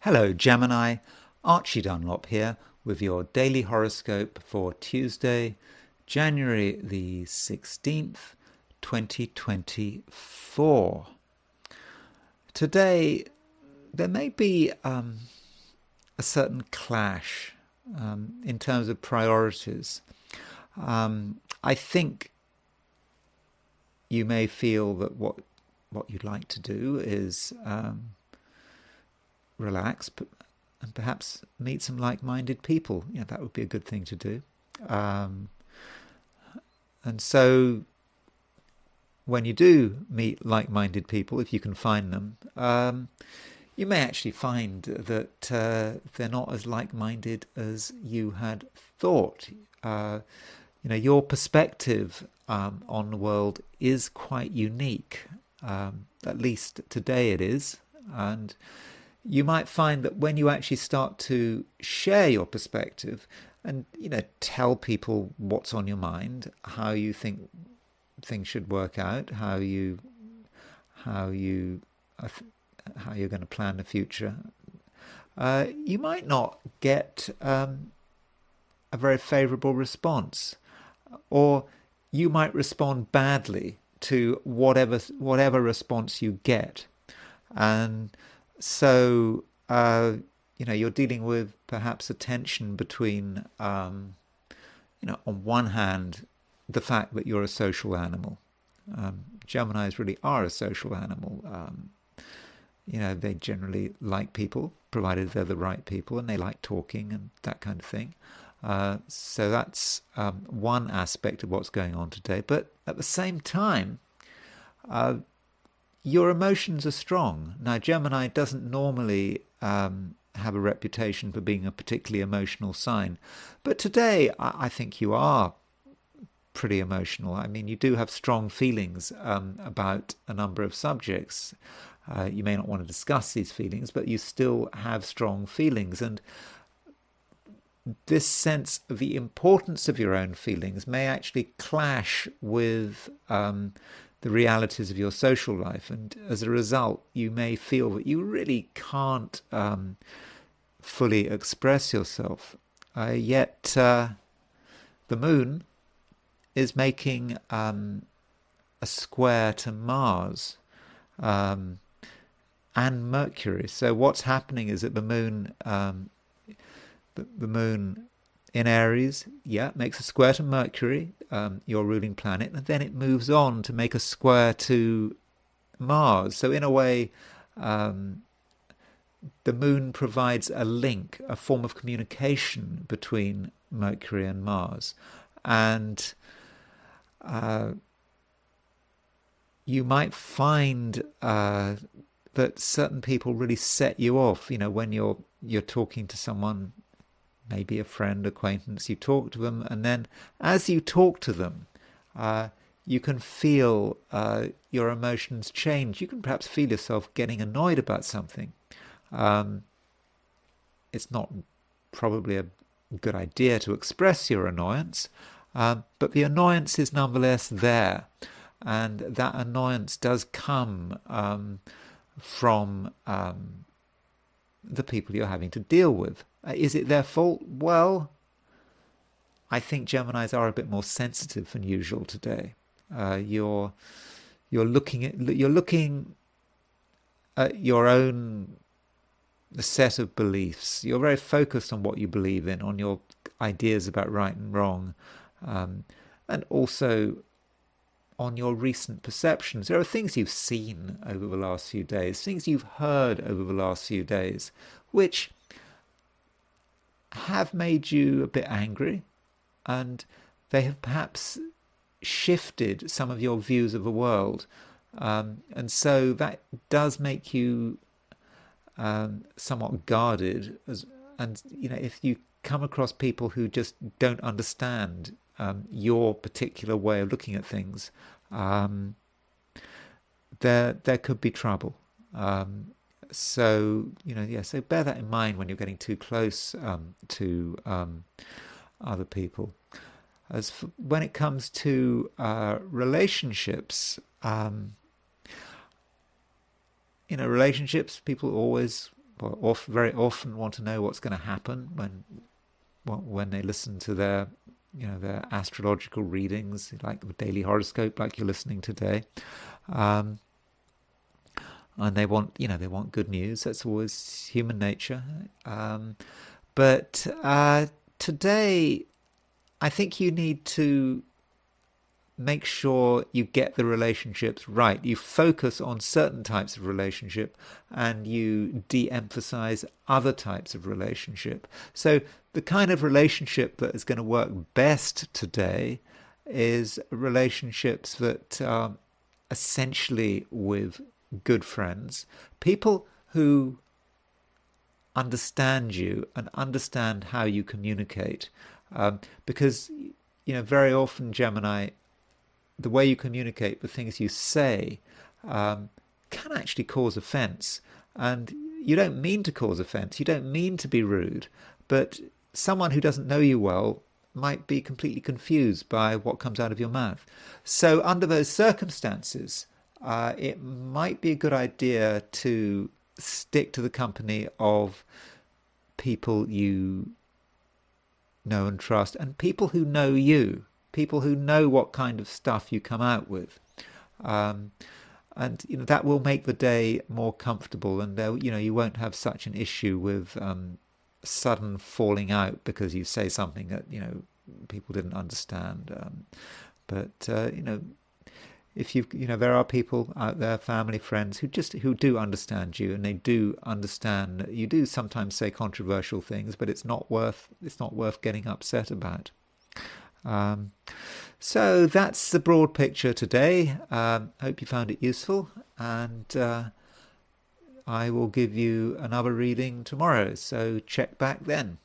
Hello Gemini, Archie Dunlop here with your daily horoscope for Tuesday, January the 16th, 2024. Today there may be a certain clash in terms of priorities. I think you may feel that what you'd like to do is relax and perhaps meet some like-minded people. Yeah, that would be a good thing to do. And so when you do meet like-minded people, if you can find them, you may actually find that they're not as like-minded as you had thought. Your perspective on the world is quite unique. At least today it is. And you might find that when you actually start to share your perspective and tell people what's on your mind, how you think things should work out, how you're going to plan the future, you might not get a very favourable response, or you might respond badly to whatever response you get. And so, you're dealing with perhaps a tension between, on one hand, the fact that you're a social animal. Geminis really are a social animal. They generally like people, provided they're the right people, and they like talking and that kind of thing. So that's one aspect of what's going on today. But at the same time, your emotions are strong. Now, Gemini doesn't normally have a reputation for being a particularly emotional sign, but today I think you are pretty emotional. I mean, you do have strong feelings about a number of subjects. You may not want to discuss these feelings, but you still have strong feelings. And this sense of the importance of your own feelings may actually clash with the realities of your social life, and as a result you may feel that you really can't fully express yourself. Yet the moon is making a square to Mars and Mercury. So what's happening is that the moon in Aries, makes a square to Mercury, your ruling planet, and then it moves on to make a square to Mars. So in a way, the moon provides a link, a form of communication between Mercury and Mars. And you might find that certain people really set you off. When you're talking to someone, maybe a friend, acquaintance, you talk to them, and then as you talk to them, you can feel your emotions change. You can perhaps feel yourself getting annoyed about something. It's not probably a good idea to express your annoyance, but the annoyance is nonetheless there. And that annoyance does come from the people you're having to deal with. Is it their fault? Well, I think Geminis are a bit more sensitive than usual today. You're looking at your own set of beliefs. You're very focused on what you believe in, on your ideas about right and wrong, and also on your recent perceptions. There are things you've seen over the last few days, things you've heard over the last few days, which have made you a bit angry, and they have perhaps shifted some of your views of the world. And so that does make you somewhat guarded. And if you come across people who just don't understand your particular way of looking at things, there could be trouble. So bear that in mind when you're getting too close to other people. When it comes to relationships, relationships, people always very often want to know what's going to happen when they listen to their their astrological readings, like the daily horoscope, like you're listening today. And they want good news. That's always human nature. But today, I think you need to make sure you get the relationships right. You focus on certain types of relationship and you de-emphasize other types of relationship. So the kind of relationship that is going to work best today is relationships that are essentially with good friends, people who understand you and understand how you communicate. Because, very often, Gemini, the way you communicate, the things you say, can actually cause offense. And you don't mean to cause offense. You don't mean to be rude. But someone who doesn't know you well might be completely confused by what comes out of your mouth. So under those circumstances, it might be a good idea to stick to the company of people you know and trust, and people who know you, people who know what kind of stuff you come out with, and that will make the day more comfortable, and you won't have such an issue with sudden falling out because you say something that people didn't understand. But if there are people out there, family, friends, who do understand you, and they do understand that you do sometimes say controversial things, but it's not worth getting upset about. So that's the broad picture today. Hope you found it useful, and I will give you another reading tomorrow. So check back then.